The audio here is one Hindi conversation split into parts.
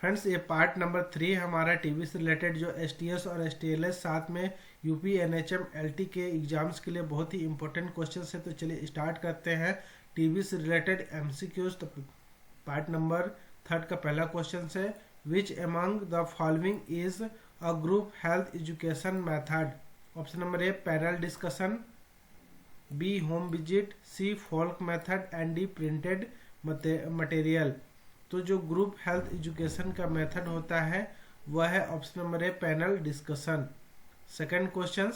फ्रेंड्स ये पार्ट नंबर 3 हमारा टीबी से रिलेटेड जो एसटीएस और एसटीएलएस साथ में यूपी एनएचएम एलटी के एग्जाम्स के लिए बहुत ही इंपॉर्टेंट क्वेश्चन है। तो चलिए स्टार्ट करते हैं टीबी से रिलेटेड एमसीक्यूज। तो पार्ट नंबर 3 का पहला क्वेश्चन है, which among the following is a group health education method. Option number A panel discussion, B home visit, C folk method and D printed material. तो जो ग्रुप हेल्थ एजुकेशन का मेथड होता है वह है option number A panel discussion. Second question,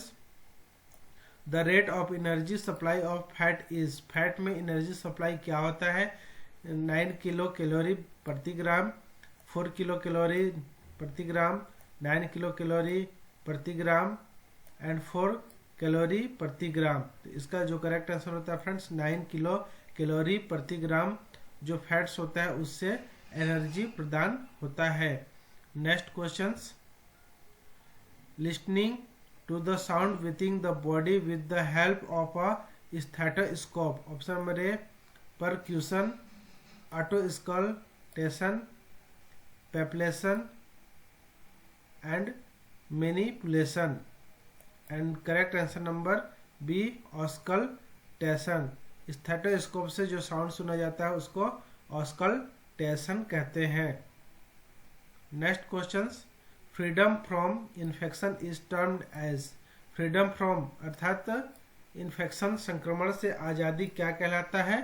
the rate of energy supply of fat is. Fat में एनर्जी सप्लाई क्या होता है? 9 किलो कैलोरी प्रति ग्राम, 4 किलो कैलोरी प्रति ग्राम, 9 किलो कैलोरी प्रति ग्राम एंड 4 कैलोरी प्रति ग्राम। तो इसका जो करेक्ट आंसर होता है फ्रेंड्स 9 किलो कैलोरी प्रति ग्राम जो फैट्स होता है उससे एनर्जी प्रदान होता है। Next questions, listening to the sound within the body with the help of a stethoscope. Option number A percussion, auscultation, palpation and manipulation. And correct answer number B auscultation. Stethoscope से जो साउंड सुना जाता है उसको ऑस्कल्टेशन कहते हैं। Next questions, freedom from infection is termed as. Freedom from अर्थात इन्फेक्शन संक्रमण से आज़ादी क्या कहलाता है?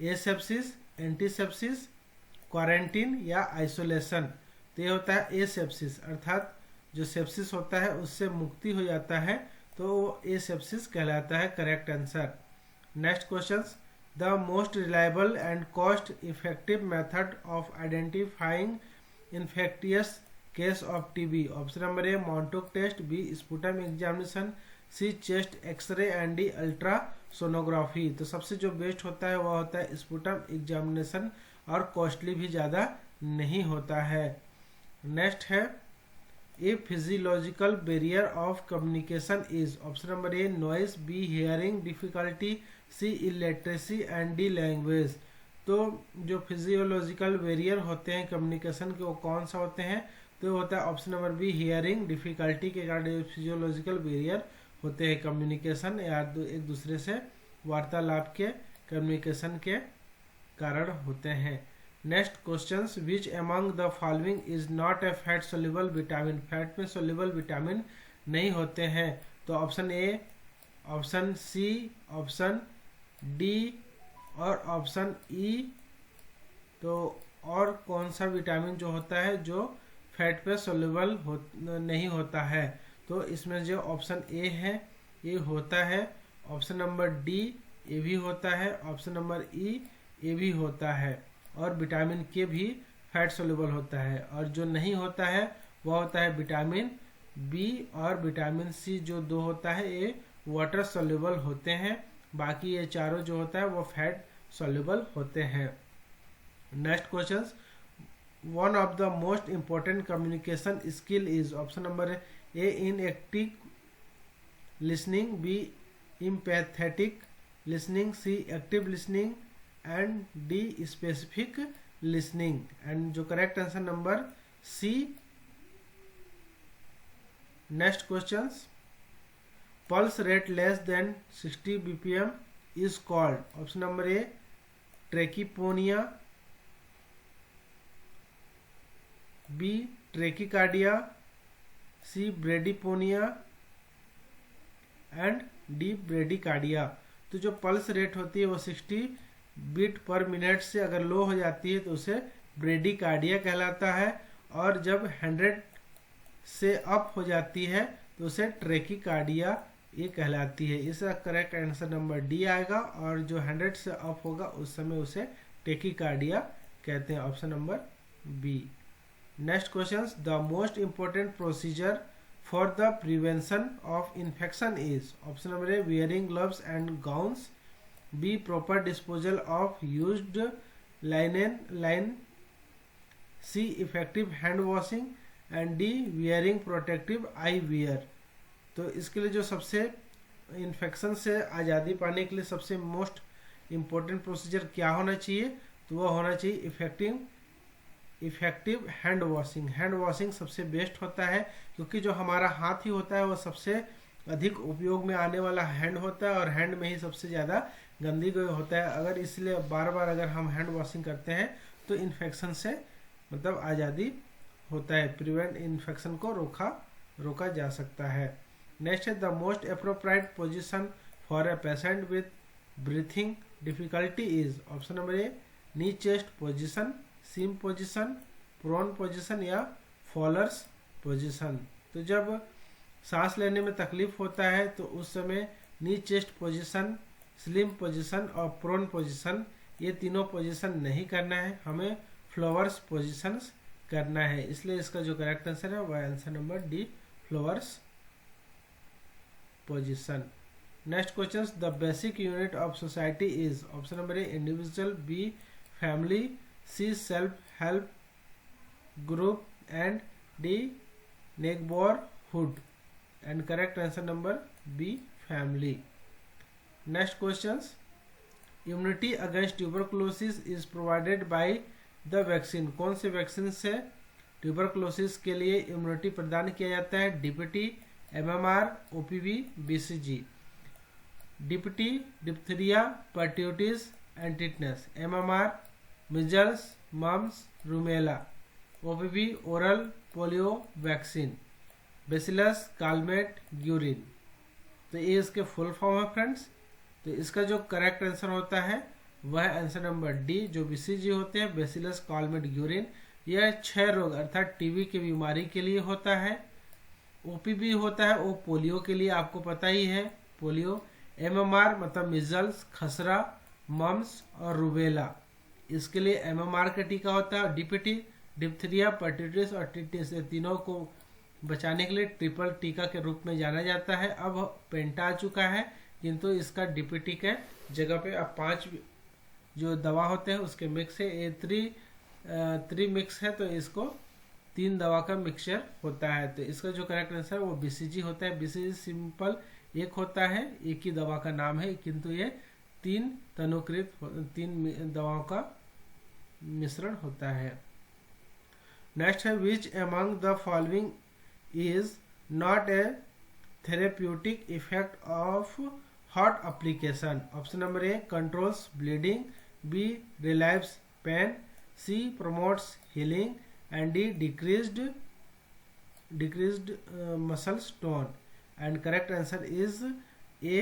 एसेप्सिस, एंटीसेप्सिस, क्वारंटीन या आइसोलेशन। तो ये होता है एसेप्सिस, अर्थात जो सेप्सिस होता है उससे मुक्ति हो जाता है तो वो एसेप्सिस कहलाता है। Correct answer. Next questions, the most reliable and cost effective method of identifying infectious case of TB. Option number A Mantoux test, B sputum examination, C chest X-ray and D ultrasonography. तो सबसे जो बेस्ट होता है वह होता है स्पुटम एग्जामिनेशन और कॉस्टली भी ज़्यादा नहीं होता है। नेक्स्ट है, A physiological barrier of communication is. Option number A noise, B hearing difficulty, C illiteracy and D language. तो जो फिजियोलॉजिकल बैरियर होते हैं कम्युनिकेशन के वो कौन सा होते हैं? तो होता है option number B hearing difficulty के कारण फिजियोलॉजिकल बैरियर होते हैं कम्युनिकेशन या एक दूसरे से वार्तालाप के कम्युनिकेशन के कारण होते हैं। Next questions, which among the following is not a fat soluble vitamin. Fat में सोल्यूबल विटामिन नहीं होते हैं। तो option A, option C, option D और ऑप्शन ई। तो और कौन सा विटामिन जो होता है जो फैट पे सोल्यूबल नहीं होता है? तो इसमें जो ऑप्शन ए है ये होता है, ऑप्शन नंबर डी ये भी होता है, ऑप्शन नंबर ई ये भी होता है और विटामिन के भी फैट सोल्यूबल होता है। और जो नहीं होता है वह होता है विटामिन बी और विटामिन सी। जो 2 होता है ये वाटर सोल्यूबल होते हैं, बाकी ये चारों जो होता है वो फैट सोल्यूबल होते हैं। Next question, one of the most important communication skill is. Option number A inactive listening, B empathetic listening, C active listening and D specific listening. And जो correct answer number C. Next questions, pulse rate less than 60 BPM is called. Option number A tachypnoea, B tachycardia, C bradypnoea and D bradycardia. तो जो पल्स रेट होती है वो 60 बीट पर मिनट से अगर लो हो जाती है तो उसे ब्रेडिकार्डिया कहलाता है और जब 100 से अप हो जाती है तो उसे ट्रेकिकार्डिया ये कहलाती है। इसका करेक्ट आंसर नंबर डी आएगा और जो 100 से अप होगा उस समय उसे ट्रेकिकार्डिया कहते हैं। Option number B. Next question, the most important procedure for the prevention of infection is. Option number A wearing gloves and gowns, B proper disposal of used linen, C effective hand washing and D wearing protective eyewear. तो इसके लिए जो सबसे इन्फेक्शन से आज़ादी पाने के लिए सबसे मोस्ट इम्पोर्टेंट प्रोसीजर क्या होना चाहिए? तो वह होना चाहिए effective effective hand washing. Hand washing सबसे बेस्ट होता है, क्योंकि जो हमारा हाथ ही होता है वो सबसे अधिक उपयोग में आने वाला हैंड होता है, और हैंड में ही सबसे ज़्यादा गंदगी होता है। अगर इसलिए बार बार अगर हम हैंड वॉशिंग करते हैं तो इन्फेक्शन से मतलब आज़ादी होता है, प्रिवेंट इन्फेक्शन को रोका जा सकता है। नेक्स्ट है the most appropriate position for a patient with breathing difficulty is. Option number A knee chest position, Sims position, prone position या फॉलर्स पोजीशन। तो जब सांस लेने में तकलीफ होता है तो उस समय नी चेस्ट पोजीशन, स्लिम पोजीशन और प्रोन पोजीशन, ये तीनों पोजीशन नहीं करना है, हमें फ्लावर्स पोजीशंस करना है। इसलिए इसका जो करेक्ट आंसर है वह answer number D, Fowler's position. Next question, the basic unit of society is. Option number A individual, B family, C self help group and D neighbourhood. And correct answer number B, family. Next question, immunity against tuberculosis is provided by the vaccine. कौन से वैक्सीन से ट्यूबरकुलोसिस के लिए इम्यूनिटी प्रदान किया जाता है? DPT, MMR, OPV, BCG. DPT diphtheria, pertussis and tetanus. MMR measles, mumps, rubella. OPV oral polio vaccine. Bacillus, Calmette, Guerin. तो ये इसके फुल फॉर्म है फ्रेंड्स। तो इसका जो करेक्ट आंसर होता है वह आंसर नंबर डी, जो बीसीजी होते हैं, बेसिलस, कालमेट, ग्यूरिन। यह 6 रोग अर्थात टीबी की बीमारी के लिए होता है। ओपीवी होता है वो पोलियो के लिए, आपको पता ही है, पोलियो। एमएमआर मतलब मिजल्स, खसरा, मम्स और रूबेला, इसके लिए एमएमआर का टीका होता है। डीपीटी डिप्थीरिया, परट्यूटिस और टिटनेस, ये तीनों को बचाने के लिए ट्रिपल टीका के रूप में जाना जाता है। अब पेंटा आ चुका है, किंतु इसका डीपीटी के जगह पे अब 5 जो दवा होते हैं उसके मिक्स है। ये 3 मिक्स है, तो इसको 3 दवा का मिक्सचर होता है। तो इसका जो करेक्ट आंसर है वो बीसीजी होता है। बीसीजी सिंपल एक होता है, एक ही दवा का नाम है, किंतु ये 3 तनुकृत 3 दवाओं का मिश्रण होता है। नेक्स्ट है which among the following is not a therapeutic effect of hot application. Option number A controls bleeding, B relieves pain, C promotes healing and D decreased muscles tone. And correct answer is A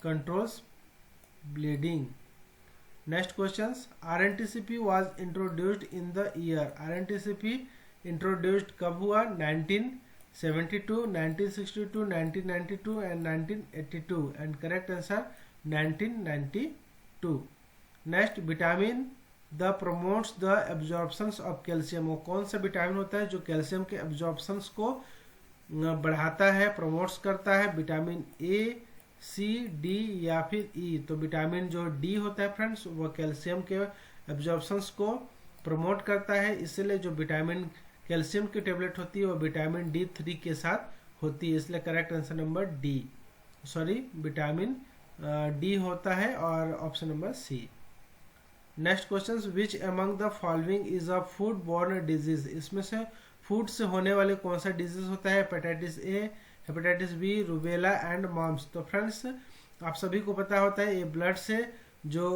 controls bleeding. Next question, RNTCP was introduced in the year. RNTCP introduced कब हुआ? 1972, 1962, 1992 and 1982। And correct answer 1992। Next, vitamin the promotes the absorptions of calcium. वो कौन सा विटामिन होता है जो कैल्शियम के एब्जॉर्प्शंस को बढ़ाता है, प्रमोट्स करता है? विटामिन ए, सी, डी या फिर ई। तो विटामिन जो डी होता है फ्रेंड्स वो कैल्शियम के एब्जॉर्प्शंस को प्रमोट करता है। इसलिए जो विटामिन कैल्शियम की टेबलेट होती है वो विटामिन D3 के साथ होती है, इसलिए correct answer number D, sorry vitamin D होता है, और option number C. Next question, which among the following is a food borne disease. इसमें से फूड से होने वाले कौन सा डिजीज होता है? Hepatitis A, hepatitis B, rubella and mumps. तो फ्रेंड्स आप सभी को पता होता है ये ब्लड से जो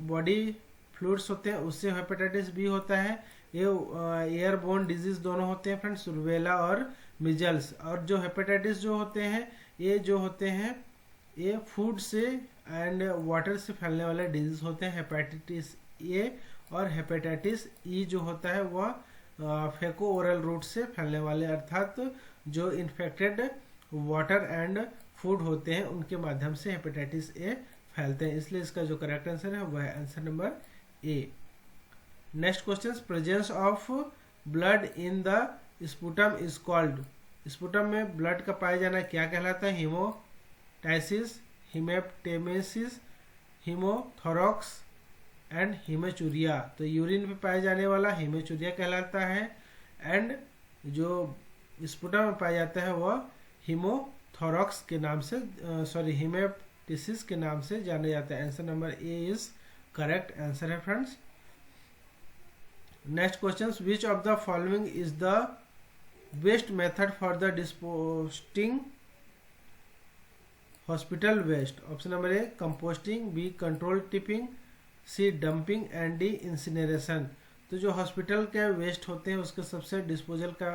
बॉडी फ्लूइड्स होते हैं उससे हेपेटाइटिस बी होता है। ये एयरबोर्न डिजीज दोनों होते हैं फ्रेंड्स, रूबेला और मिजल्स। और जो हेपेटाइटिस जो होते हैं ये जो होते हैं ये फूड से एंड वाटर से फैलने वाले डिजीज होते हैं। हेपेटाइटिस ए और हेपेटाइटिस ई जो होता है वह फेको ओरल रूट से फैलने वाले, अर्थात जो इन्फेक्टेड वाटर एंड फूड होते हैं उनके माध्यम से हेपेटाइटिस ए फैलते हैं। इसलिए इसका जो करेक्ट आंसर है वह answer number A. Next question, presence of blood in the sputum is called. Sputum में ब्लड का पाया जाना क्या कहलाता है? हीमोटाइसिस, हिमेप्टेमेसिस, हीमोथोरॉक्स एंड हीमेचूरिया। तो यूरिन में पाया जाने वाला हीमेचूरिया कहलाता है, एंड जो स्पुटम में पाया जाता है वह हीमोथोरॉक्स के नाम से सॉरी हिमेप्टिसिस के नाम से जाना जाता है। Answer number A is correct answer है friends. Next question, which of the following is the best method for the disposing hospital waste? Option number A composting, B control tipping, C dumping and D incineration. तो जो हॉस्पिटल के वेस्ट होते हैं उसके सबसे डिस्पोजल का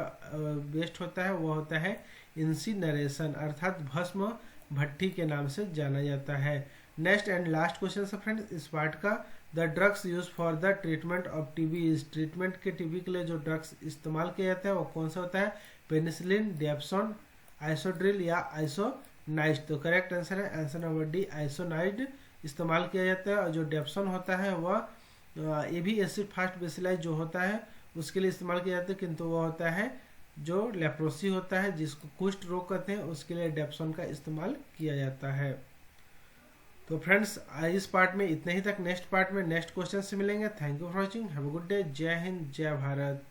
वेस्ट होता है वो होता है इंसिनरेशन, अर्थात भस्म भट्टी के नाम से जाना जाता है। नेक्स्ट एंड लास्ट क्वेश्चन है फ्रेंड्स इस पार्ट का, the drugs use for the treatment of TB is, treatment के टीबी के लिए जो ड्रग्स इस्तेमाल किया जाता है वो कौन सा होता है? पेनिसिलिन, डेप्सोन, आइसोड्रिल या आइसोनाइड। तो करेक्ट आंसर है आंसर नंबर डी, आइसोनाइड इस्तेमाल किया जाता है। और जो डेप्सोन होता है वह ये भी एसिड फास्ट बेसिलाइज जो होता है उसके लिए इस्तेमाल किया जाता है, किंतु वो होता है जो लेप्रोसी होता है जिसको कुष्ठ रोग कहते हैं उसके लिए डेप्सोन का इस्तेमाल किया जाता है। तो फ्रेंड्स इस पार्ट में इतने ही तक, नेक्स्ट पार्ट में नेक्स्ट क्वेश्चन से मिलेंगे। Thank you for watching, have a good day, जय हिंद जय भारत।